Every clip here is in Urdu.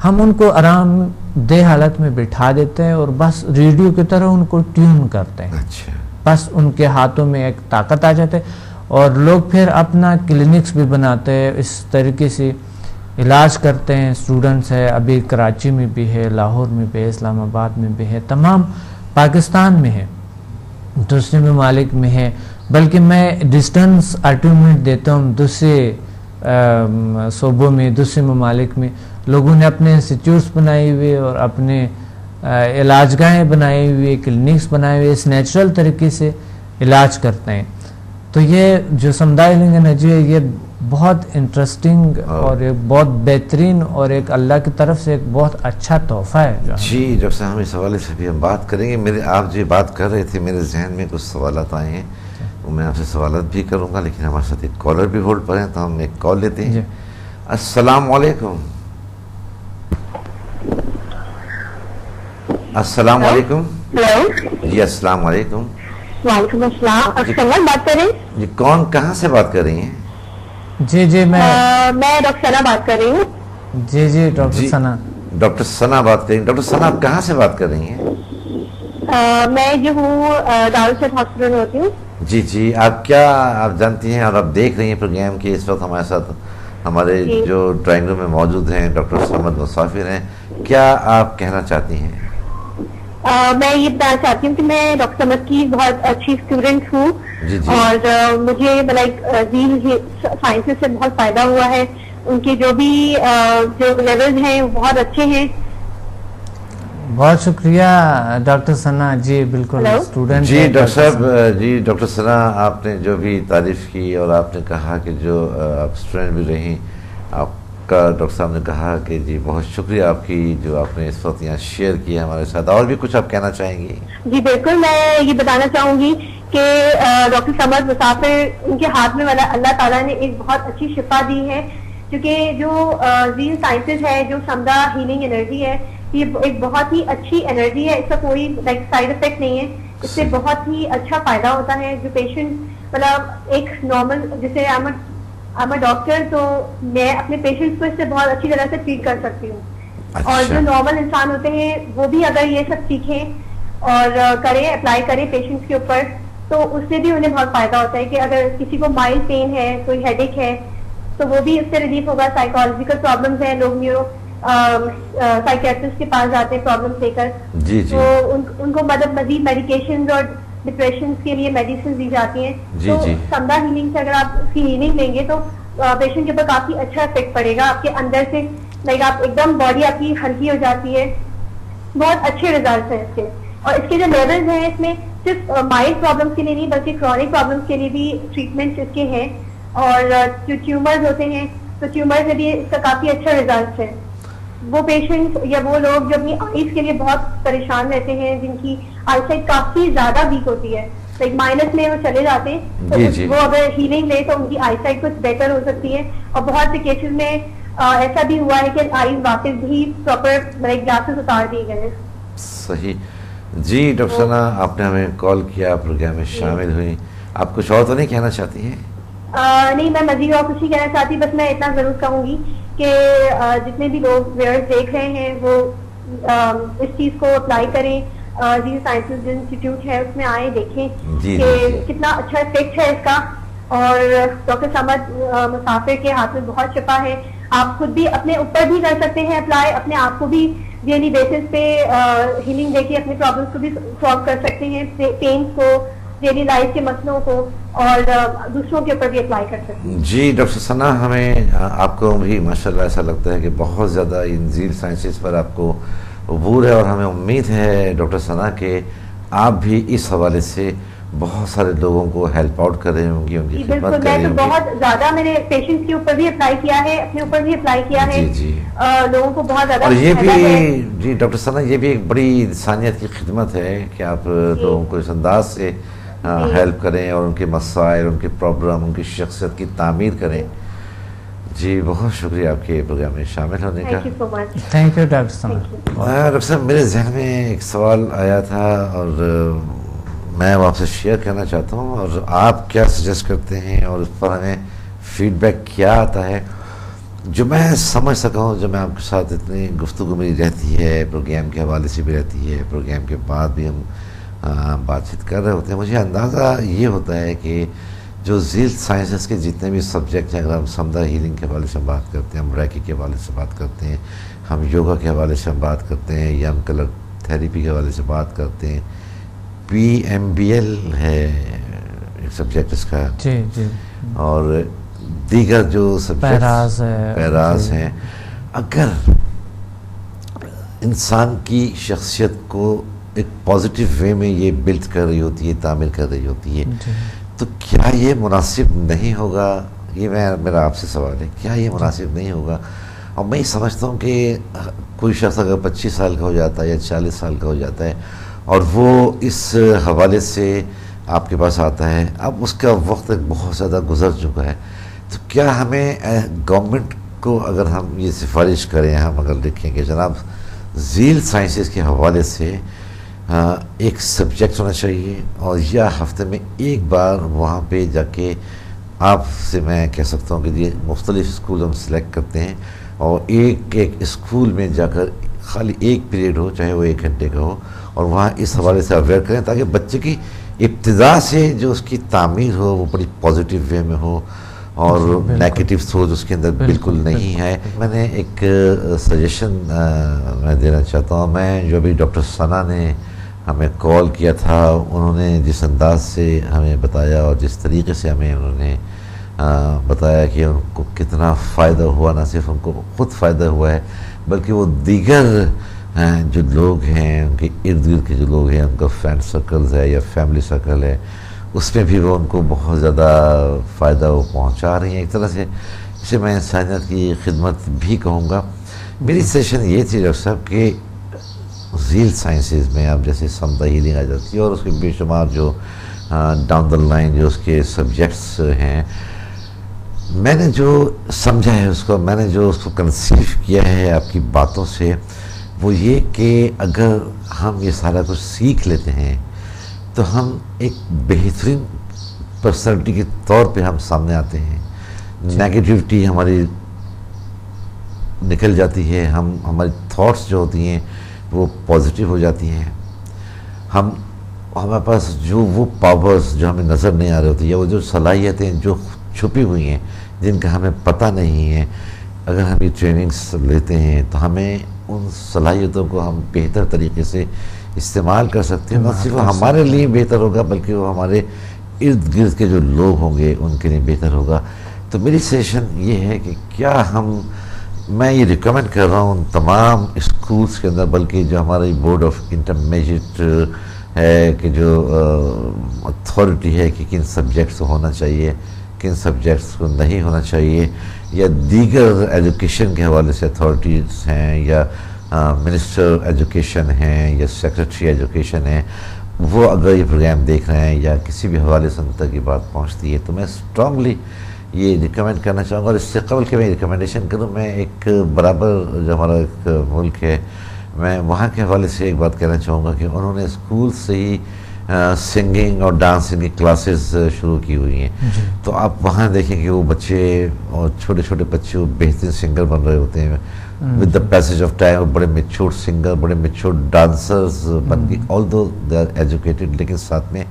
ہم ان کو آرام دہ حالت میں بٹھا دیتے ہیں اور بس ریڈیو کی طرح ان کو ٹیون کرتے ہیں. اچھا. بس ان کے ہاتھوں میں ایک طاقت آ جاتے اور لوگ پھر اپنا کلینکس بھی بناتے ہیں, اس طریقے سے علاج کرتے ہیں. اسٹوڈنٹس ہے ابھی کراچی میں بھی ہے, لاہور میں بھی ہے, اسلام آباد میں بھی ہے, تمام پاکستان میں ہے, دوسرے ممالک میں ہے, بلکہ میں ڈسٹنس اٹیٹیوڈ دیتا ہوں دوسرے صوبوں میں, دوسرے ممالک میں. لوگوں نے اپنے انسٹیٹیوٹس بنائے ہوئے اور اپنے علاج گاہیں بنائی ہوئی, کلینکس بنائے ہوئے, اس نیچرل طریقے سے علاج کرتے ہیں. تو یہ جو سمدائی ہیلنگ انرجی ہے یہ بہت انٹرسٹنگ اور ایک بہت بہترین اور ایک اللہ کی طرف سے ایک بہت اچھا تحفہ ہے. جی ڈاکٹر صاحب ہم اس حوالے سے بھی ہم بات کریں گے. آپ جو بات کر رہے تھے میرے ذہن میں کچھ سوالات آئے ہیں, وہ میں آپ سے سوالات بھی کروں گا, لیکن ہمارے ساتھ ایک کالر بھی ہولڈ پر ہیں تو ہم ایک کال لیتے ہیں. السلام علیکم. السلام علیکم. جی السلام علیکم. وعلیکم السلام. اکثر بات کر رہے ہیں؟ جی کون کہاں سے بات کر رہی ہیں؟ جی میں ڈاکٹر ثنا بات کر رہی ہوں. جی ڈاکٹر ثنا. ڈاکٹر ثنا بات کر رہی ہیں. ڈاکٹر ثنا آپ کہاں سے بات کر رہی ہیں؟ میں جو ہوں دارالسعود ہاسپٹل میں ہوتی ہوں. جی آپ جانتی ہیں اور آپ دیکھ رہی ہیں پروگرام کی اس وقت ہمارے ساتھ ہمارے جو ڈرائنگ روم میں موجود ہیں ڈاکٹر صمد مسافر ہیں. کیا آپ کہنا چاہتی ہیں؟ میں یہ بتانا چاہتی ہوں کہ میں ڈاکٹر صمد کی بہت اچھی اسٹوڈنٹ ہوں. اور مجھے سائنسز سے بہت فائدہ ہوا ہے. ان کے جو بھی جو لیولز ہیں وہ بہت اچھے ہیں. بہت شکریہ ڈاکٹر ثنا. جی بالکل اسٹوڈنٹ. جی ڈاکٹر صاحب, جی ڈاکٹر ثنا آپ نے جو بھی تعریف کی اور آپ نے کہا کہ جو آپ اسٹوڈنٹ بھی رہیں, آپ کا ڈاکٹر صاحب نے کہا کہ جی بہت شکریہ آپ کی جو آپ نے اس وقت یہاں شیئر کیا ہمارے ساتھ. اور بھی کچھ آپ کہنا چاہیں گی؟ جی بالکل, میں یہ بتانا چاہوں گی کہ ڈاکٹر صمد مسافر ان کے ہاتھ میں اللہ تعالیٰ نے ایک بہت اچھی شفا دی ہے. کیونکہ جو زین سائنسز ہے, جو سمدہ ہیلنگ انرجی ہے, یہ ایک بہت ہی اچھی انرجی ہے. اس کا کوئی سائڈ افیکٹ نہیں ہے. اس سے بہت ہی اچھا فائدہ ہوتا ہے. جو پیشنٹ مطلب ایک نارمل, جیسے I'm a ڈاکٹر, تو میں اپنے پیشنٹس کو اس سے بہت اچھی طرح سے ٹریٹ کر سکتی ہوں. اور جو نارمل انسان ہوتے ہیں وہ بھی اگر یہ سب سیکھیں اور کریں, اپلائی کریں پیشنٹس کے اوپر, تو اس سے بھی انہیں بہت فائدہ ہوتا ہے. کہ اگر کسی کو مائلڈ پین ہے, کوئی ہیڈ ایک ہے, تو وہ بھی اس سے ریلیف ہوگا. سائیکالوجیکل پرابلمس ہیں, لوگ سائیکیٹرسٹ کے پاس جاتے ہیں پرابلمس لے کر. تو ان کو مزید میڈیکیشنز اور ڈپریشنز کے لیے میڈیسنز دی جاتی ہیں. تو سمدہ ہیلنگ سے اگر آپ اس کی ہیلنگ لیں گے تو پیشنٹ کے اوپر کافی اچھا افیکٹ پڑے گا. آپ کے اندر سے آپ ایک دم باڈی آپ کی ہلکی ہو جاتی ہے. بہت اچھے ریزلٹس ہیں اس کے. اور اس کے جو لیولز ہیں, اس میں صرف مائلڈ پرابلمس کے لیے نہیں بلکہ کرونک پرابلمس کے لیے بھی ٹریٹمنٹ اس کے ہیں. اور جو ٹیومرز ہوتے ہیں تو ٹیومر سے بھی اس کا کافی اچھا ریزلٹ ہے. وہ پیشنٹ یا وہ لوگ جو اپنی آئیز کے لیے بہت پریشان رہتے ہیں, جن کی آئی سائٹ کافی زیادہ ویک ہوتی ہے, لائک مائنس میں وہ چلے جاتے ہیں, تو وہ اگر ہیلنگ لے تو ان کی آئی سائٹ کچھ بیٹر ہو سکتی ہے. اور بہت سے کیسز میں ایسا بھی ہوا ہے کہ آئیز واپس بھی پراپر گلاسز اتار دیے گئے ہیں. صحیح. جی ڈاکٹر ثنا آپ نے ہمیں کال کیا, پروگرام میں شامل ہوئی. آپ کچھ اور تو نہیں کہنا چاہتی ہیں؟ نہیں, میں مزید اور کچھ نہیں کہنا چاہتی. بس میں اتنا ضرور کہوں گی کہ جتنے بھی لوگ ویئرز دیکھ رہے ہیں وہ اس چیز کو اپلائی کریں. زین سائنسز انسٹیٹیوٹ ہے, اس میں آئیں, دیکھیں کہ کتنا اچھا افیکٹ ہے اس کا. اور ڈاکٹر صمد مسافر کے ہاتھ میں بہت شفا ہے. آپ خود بھی اپنے اوپر بھی کر سکتے ہیں اپلائی, اپنے آپ کو بھی ڈیلی بیسس پہ ہیلنگ دے کے اپنے پرابلمس کو بھی سالو کر سکتے ہیں, پینس کو, ڈیلی لائف کے مسئلوں کو, اور دوسروں کے اوپر بھی اپلائی کر سکتے ہیں. جی ڈاکٹر ثنا, ہمیں آپ کو بھی ماشاءاللہ ایسا لگتا ہے کہ بہت زیادہ ان زین سائنسز پر آپ کو عبور ہے, اور ہمیں امید ہے ڈاکٹر ثنا کہ آپ بھی اس حوالے سے بہت سارے لوگوں کو ہیلپ آؤٹ کر رہے ہوں گی, ان کی خدمت کر رہے ہوں گے. میں تو بہت زیادہ میں نے پیشنٹس کے اوپر بھی اپلائی کیا ہے, اپنے اوپر بھی اپلائی کیا ہے. لوگوں کو بہت زیادہ. اور یہ بھی جی ڈاکٹر ثنا, یہ بھی ایک بڑی انسانیت کی خدمت ہے کہ آپ لوگوں کو اس انداز سے ہیلپ کریں اور ان کے مسائل, ان کے پرابلم, ان کی شخصیت کی تعمیر کریں. جی بہت شکریہ آپ کے پروگرام میں شامل ہونے کا. Thank you doctor Sana. Doctor صاحب میرے ذہن میں ایک سوال آیا تھا اور میں وہ آپ سے شیئر کرنا چاہتا ہوں, اور آپ کیا سجیسٹ کرتے ہیں اور اس پر ہمیں فیڈ بیک کیا آتا ہے. جو میں سمجھ سکا ہوں، جو میں آپ کے ساتھ اتنی گفتگو میری رہتی ہے، پروگرام کے حوالے سے بھی رہتی ہے، پروگرام کے بعد بھی ہم بات چیت کر رہے ہوتے ہیں، مجھے اندازہ یہ ہوتا ہے کہ جو ذیل سائنسز کے جتنے بھی سبجیکٹ ہیں، اگر ہم سمدھا ہیلنگ کے حوالے سے بات کرتے ہیں، ہم ریکی کے حوالے سے بات کرتے ہیں، ہم یوگا کے حوالے سے ہم بات کرتے ہیں، یا ہم کلر تھیریپی کے حوالے سے بات کرتے ہیں، PMBL ہے ایک سبجیکٹ اس کا، جی جی، اور دیگر جو سبجیکٹس پیراز ہیں، اگر انسان کی شخصیت کو ایک پازیٹیو وے میں یہ بلڈ کر رہی ہوتی ہے، تعمیر کر رہی ہوتی ہے، تو کیا یہ مناسب نہیں ہوگا؟ یہ میرا آپ سے سوال ہے، کیا یہ مناسب نہیں ہوگا؟ اور میں یہ سمجھتا ہوں کہ کوئی شخص اگر 25 سال کا ہو جاتا ہے یا 40 سال کا ہو جاتا ہے اور وہ اس حوالے سے آپ کے پاس آتا ہے، اب اس کا وقت بہت زیادہ گزر چکا ہے، تو کیا ہمیں گورنمنٹ کو اگر ہم یہ سفارش کریں، ہم اگر لکھیں کہ جناب ذیل سائنسز کے حوالے سے ایک سبجیکٹ ہونا چاہیے، اور یا ہفتے میں ایک بار وہاں پہ جا کے آپ سے میں کہہ سکتا ہوں کہ یہ مختلف اسکول ہم سلیکٹ کرتے ہیں، اور ایک اسکول میں جا کر خالی ایک پیریڈ ہو، چاہے وہ 1 گھنٹے کا ہو، اور وہاں اس حوالے سے اویئر کریں تاکہ بچے کی ابتدا سے جو اس کی تعمیر ہو وہ بڑی پازیٹیو وے میں ہو، اور نیگیٹو سوچ اس کے اندر بالکل نہیں ہے۔ میں نے ایک سجیشن میں دینا چاہتا ہوں، میں جو بھی ڈاکٹر ثنا نے ہمیں کال کیا تھا، انہوں نے جس انداز سے ہمیں بتایا اور جس طریقے سے ہمیں انہوں نے بتایا کہ ان کو کتنا فائدہ ہوا، نہ صرف ان کو خود فائدہ ہوا ہے بلکہ وہ دیگر جو لوگ ہیں، ان کے ارد گرد کے جو لوگ ہیں، ان کا فرینڈ سرکلز ہے یا فیملی سرکل ہے، اس میں بھی وہ ان کو بہت زیادہ فائدہ وہ پہنچا رہی ہیں۔ ایک طرح سے اسے میں انسانیت کی خدمت بھی کہوں گا۔ میری سیشن یہ تھی ڈاکٹر صاحب کہ ذیل سائنسز میں اب جیسے سمدھا ہیلنگ آ جاتی ہے، اور اس کے بے شمار جو ڈاؤن دا لائن جو اس کے سبجیکٹس ہیں، میں نے جو سمجھا ہے اس کو، میں نے جو اس کو کنسیو کیا ہے آپ کی باتوں سے، وہ یہ کہ اگر ہم یہ سارا کچھ سیکھ لیتے ہیں تو ہم ایک بہترین پرسنالٹی کے طور پہ ہم سامنے آتے ہیں، نیگیٹیوٹی ہماری نکل جاتی ہے، ہماری تھاٹس جو ہوتی ہیں وہ پازیٹیو ہو جاتی ہیں، ہمارے پاس جو وہ پاورز جو ہمیں نظر نہیں آ رہی ہوتی، یا وہ جو صلاحیتیں جو چھپی ہوئی ہیں جن کا ہمیں پتہ نہیں ہے، اگر ہم یہ ٹریننگز لیتے ہیں تو ہمیں ان صلاحیتوں کو ہم بہتر طریقے سے استعمال کر سکتے ہیں، نہ صرف ہمارے لیے بہتر ہوگا بلکہ وہ ہمارے ارد گرد کے جو لوگ ہوں گے ان کے لیے بہتر ہوگا۔ تو میری سیشن یہ ہے کہ کیا میں یہ ریکمینڈ کر رہا ہوں ان تمام اسکولس کے اندر، بلکہ جو ہماری بورڈ آف انٹرمیڈیٹ ہے کہ جو اتھارٹی ہے کہ کن سبجیکٹس ہونا چاہیے، کن سبجیکٹس کو نہیں ہونا چاہیے، یا دیگر ایجوکیشن کے حوالے سے اتھارٹیز ہیں، یا منسٹر ایجوکیشن ہیں، یا سیکرٹری ایجوکیشن ہیں، وہ اگر یہ پروگرام دیکھ رہے ہیں یا کسی بھی حوالے سے ان تک یہ بات پہنچتی ہے تو میں اسٹرانگلی یہ ریکمینڈ کرنا چاہوں گا۔ اور اس سے قبل کہ میں ریکمینڈیشن کروں، میں ایک برابر جو ہمارا ایک ملک ہے، میں وہاں کے حوالے سے ایک بات کہنا چاہوں گا کہ انہوں نے اسکول سے ہی سنگنگ اور ڈانسنگ کی کلاسز شروع کی ہوئی ہیں، تو آپ وہاں دیکھیں کہ وہ بچے اور چھوٹے چھوٹے بچے وہ بہترین سنگر بن رہے ہوتے ہیں، with the passage of time بڑے میچور سنگر، بڑے میچور ڈانسرز بن کے، آل دو دے آر ایجوکیٹڈ، لیکن ساتھ میں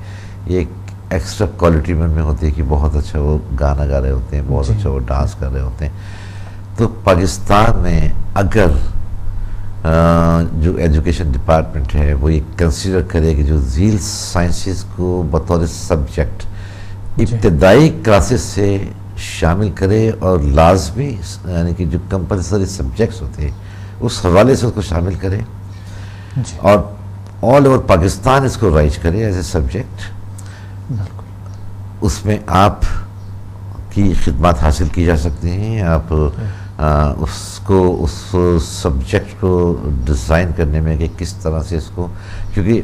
یہ ایک ایکسٹرا کوالٹی میں ہوتی ہے کہ بہت اچھا وہ گانا گا رہے ہوتے ہیں، بہت اچھا وہ ڈانس کر رہے ہوتے ہیں۔ تو پاکستان میں اگر جو ایجوکیشن ڈپارٹمنٹ ہے وہ یہ کنسیڈر کرے کہ جو ذیل سائنسز کو بطور سبجیکٹ ابتدائی کلاسز سے شامل کرے، اور لازمی یعنی کہ جو کمپلسری سبجیکٹس ہوتے ہیں اس حوالے سے اس کو شامل کرے، اور آل اوور پاکستان اس کو رائج کرے ایز اے سبجیکٹ، اس میں آپ کی خدمات حاصل کی جا سکتی ہیں۔ آپ اس سبجیکٹ کو ڈیزائن کرنے میں کہ کس طرح سے اس کو، کیونکہ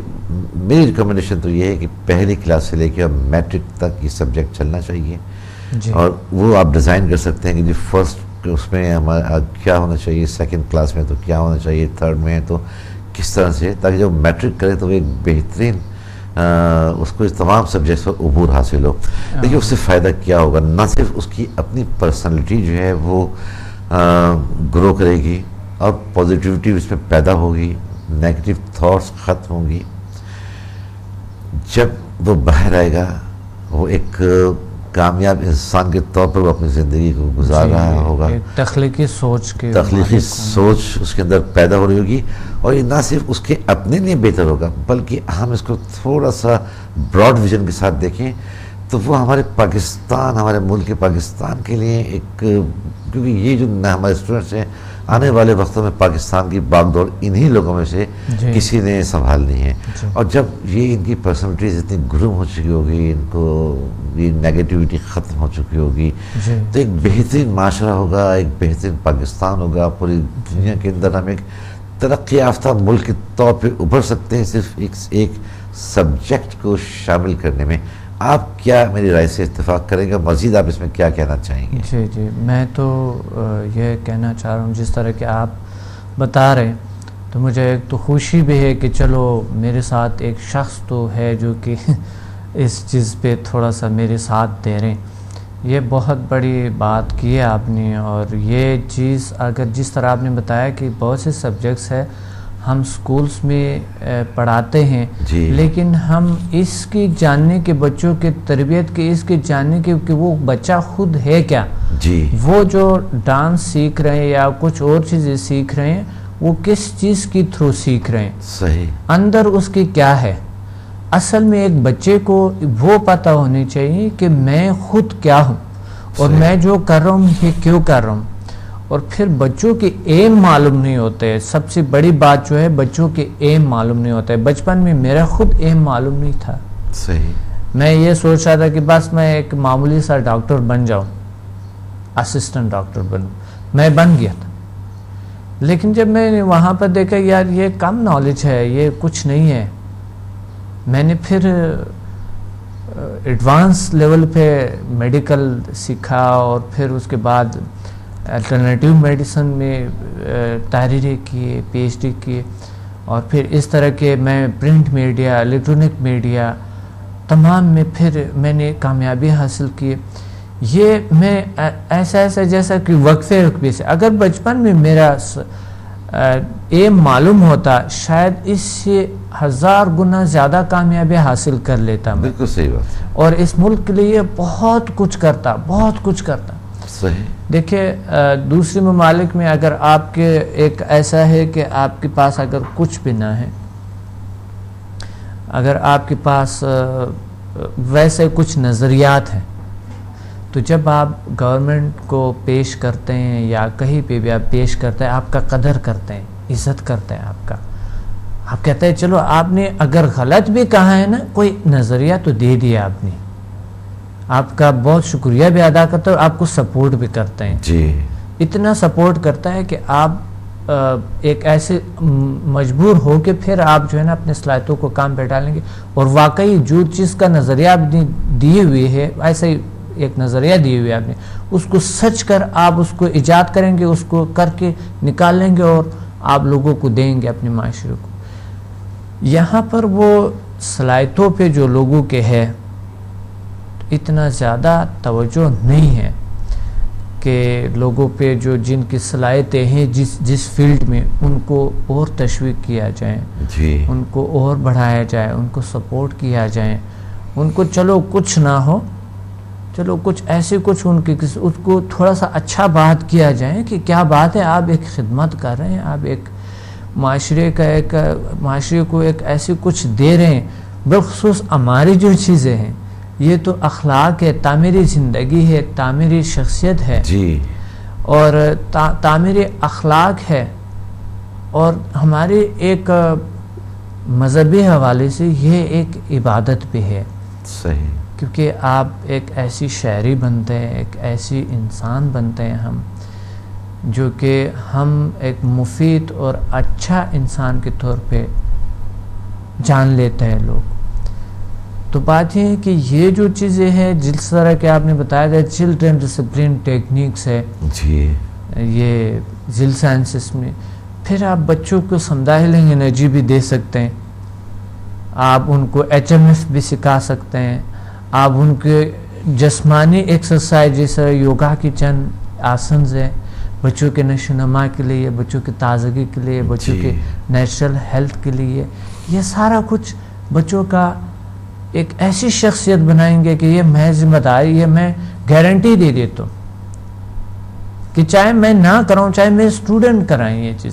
میری ریکمنڈیشن تو یہ ہے کہ پہلی کلاس سے لے کے میٹرک تک یہ سبجیکٹ چلنا چاہیے، اور وہ آپ ڈیزائن کر سکتے ہیں کہ جو فرسٹ اس میں ہمارا کیا ہونا چاہیے، سیکنڈ کلاس میں تو کیا ہونا چاہیے، تھرڈ میں تو کس طرح سے، تاکہ جب میٹرک کرے تو وہ ایک بہترین اس کو اس تمام سبجیکٹس پر عبور حاصل ہو۔ دیکھیے اس سے فائدہ کیا ہوگا، نہ صرف اس کی اپنی پرسنالٹی جو ہے وہ گرو کرے گی اور پازیٹیوٹی اس میں پیدا ہوگی، نیگیٹو تھاٹس ختم ہوں گی. جب وہ باہر آئے گا وہ ایک کامیاب انسان کے طور پر وہ اپنی زندگی کو گزار رہا ہوگا. تخلیقی سوچ اس کے اندر پیدا ہو رہی ہوگی، اور یہ نہ صرف اس کے اپنے لیے بہتر ہوگا بلکہ ہم اس کو تھوڑا سا براڈ ویژن کے ساتھ دیکھیں تو وہ ہمارے پاکستان، ہمارے ملک پاکستان کے لیے ایک، کیونکہ یہ جو ہمارے اسٹوڈنٹس ہیں آنے والے وقتوں میں پاکستان کی باغ دوڑ انہی لوگوں میں سے کسی نے سنبھالنی ہے. اور جب یہ ان کی پرسنالٹیز اتنی گروم ہو چکی ہوگی، ان کو یہ نیگیٹیوٹی ختم ہو چکی ہوگی، تو ایک بہترین معاشرہ ہوگا، ایک بہترین پاکستان ہوگا. پوری دنیا کے اندر ہم ایک ترقی یافتہ ملک کے طور پہ ابھر سکتے ہیں صرف ایک سبجیکٹ کو شامل کرنے میں. آپ کیا میری رائے سے اتفاق کریں گے؟ مزید آپ اس میں کیا کہنا چاہیں گے؟ جی میں تو یہ کہنا چاہ رہا ہوں، جس طرح کہ آپ بتا رہے ہیں تو مجھے ایک تو خوشی بھی ہے کہ چلو میرے ساتھ ایک شخص تو ہے جو کہ اس چیز پہ تھوڑا سا میرے ساتھ دے رہے ہیں. یہ بہت بڑی بات کی ہے آپ نے. اور یہ چیز اگر جس طرح آپ نے بتایا کہ بہت سے سبجیکٹس ہے ہم سکولز میں پڑھاتے ہیں، لیکن ہم اس کی جاننے کے بچوں کے تربیت کے اس کے جاننے کے کہ وہ بچہ خود ہے کیا، وہ جو ڈانس سیکھ رہے ہیں یا کچھ اور چیزیں سیکھ رہے ہیں وہ کس چیز کی تھرو سیکھ رہے ہیں، صحیح اندر اس کی کیا ہے. اصل میں ایک بچے کو وہ پتہ ہونی چاہیے کہ میں خود کیا ہوں اور میں جو کر رہا ہوں یہ کیوں کر رہا ہوں. اور پھر بچوں کے ایم معلوم نہیں ہوتے. سب سے بڑی بات جو ہے بچوں کے ایم معلوم نہیں ہوتا ہے. بچپن میں میرا خود ایم معلوم نہیں تھا. صحیح. میں یہ سوچ رہا تھا کہ بس میں ایک معمولی سا ڈاکٹر بن جاؤں، اسسٹنٹ ڈاکٹر بنوں. میں بن گیا تھا، لیکن جب میں نے وہاں پر دیکھا یار یہ کم نالج ہے، یہ کچھ نہیں ہے. میں نے پھر ایڈوانس لیول پہ میڈیکل سیکھا اور پھر اس کے بعد الٹرنیٹیو میڈیسن میں تحریریں کیے، پی ایچ ڈی کیے، اور پھر اس طرح کے میں پرنٹ میڈیا، الیکٹرونک میڈیا تمام میں پھر میں نے کامیابی حاصل کی. یہ میں ایسا جیسا کہ وقفے سے اگر بچپن میں میرا ایم معلوم ہوتا شاید اس سے 1000 گنا زیادہ کامیابی حاصل کر لیتا. بالکل صحیح بات. اور اس ملک کے لیے بہت کچھ کرتا. صحیح. دیکھیں دوسری ممالک میں اگر آپ کے ایک ایسا ہے کہ آپ کے پاس اگر کچھ بھی نہ ہے، اگر آپ کے پاس ویسے کچھ نظریات ہیں، تو جب آپ گورنمنٹ کو پیش کرتے ہیں یا کہیں پہ بھی آپ پیش کرتے ہیں آپ کا قدر کرتے ہیں، عزت کرتے ہیں آپ کا. آپ کہتے ہیں چلو آپ نے اگر غلط بھی کہا ہے نا، کوئی نظریہ تو دے دیا آپ نے، آپ کا بہت شکریہ بھی ادا کرتے ہیں اور آپ کو سپورٹ بھی کرتے ہیں. جی. اتنا سپورٹ کرتا ہے کہ آپ ایک ایسے مجبور ہو کہ پھر آپ جو ہے نا اپنے صلاحیتوں کو کام پہ ڈالیں گے. اور واقعی جو چیز کا نظریہ آپ نے دیے ہوئے ہے، ایسا ہی ایک نظریہ دیے ہوئے آپ نے، اس کو سچ کر آپ اس کو ایجاد کریں گے، اس کو کر کے نکال لیں گے اور آپ لوگوں کو دیں گے اپنے معاشرے کو. یہاں پر وہ صلاحیتوں پہ جو لوگوں کے ہے اتنا زیادہ توجہ نہیں ہے کہ لوگوں پہ جو جن کی صلاحیتیں ہیں جس فیلڈ میں ان کو اور تشویق کیا جائے، ان کو اور بڑھایا جائے، ان کو سپورٹ کیا جائے. ان کو چلو کچھ نہ ہو، چلو کچھ ایسے کچھ ان کے اس کو تھوڑا سا اچھا بات کیا جائے کہ کیا بات ہے، آپ ایک خدمت کر رہے ہیں، آپ ایک معاشرے کو ایک ایسے کچھ دے رہے ہیں. بالخصوص ہماری جو چیزیں ہیں یہ تو اخلاق ہے، تعمیری زندگی ہے، تعمیری شخصیت ہے، اور تعمیری اخلاق ہے. اور ہمارے ایک مذہبی حوالے سے یہ ایک عبادت بھی ہے. صحیح. کیونکہ آپ ایک ایسی شہری بنتے ہیں، ایک ایسی انسان بنتے ہیں ہم، جو کہ ہم ایک مفید اور اچھا انسان کے طور پہ جان لیتے ہیں لوگ. تو بات یہ ہے کہ یہ جو چیزیں ہیں جس طرح کہ آپ نے بتایا تھا چلڈرن ڈسپلن ٹیکنیکس ہے یہ ذیل سائنسز میں، پھر آپ بچوں کو سمدائلنگ انرجی بھی دے سکتے ہیں، آپ ان کو HMF بھی سکھا سکتے ہیں، آپ ان کے جسمانی ایکسرسائز جیسے یوگا کی چند آسنز ہیں بچوں کے نشو و نما کے لیے، بچوں کی تازگی کے لیے، بچوں کے نیچرل ہیلتھ کے لیے، یہ سارا کچھ بچوں کا ایک ایسی شخصیت بنائیں گے کہ یہ میں ذمہ داری، یہ میں گارنٹی دے دیتا ہوں کہ چاہے میں نہ کراؤں، چاہے میرے اسٹوڈنٹ کرائیں یہ چیز.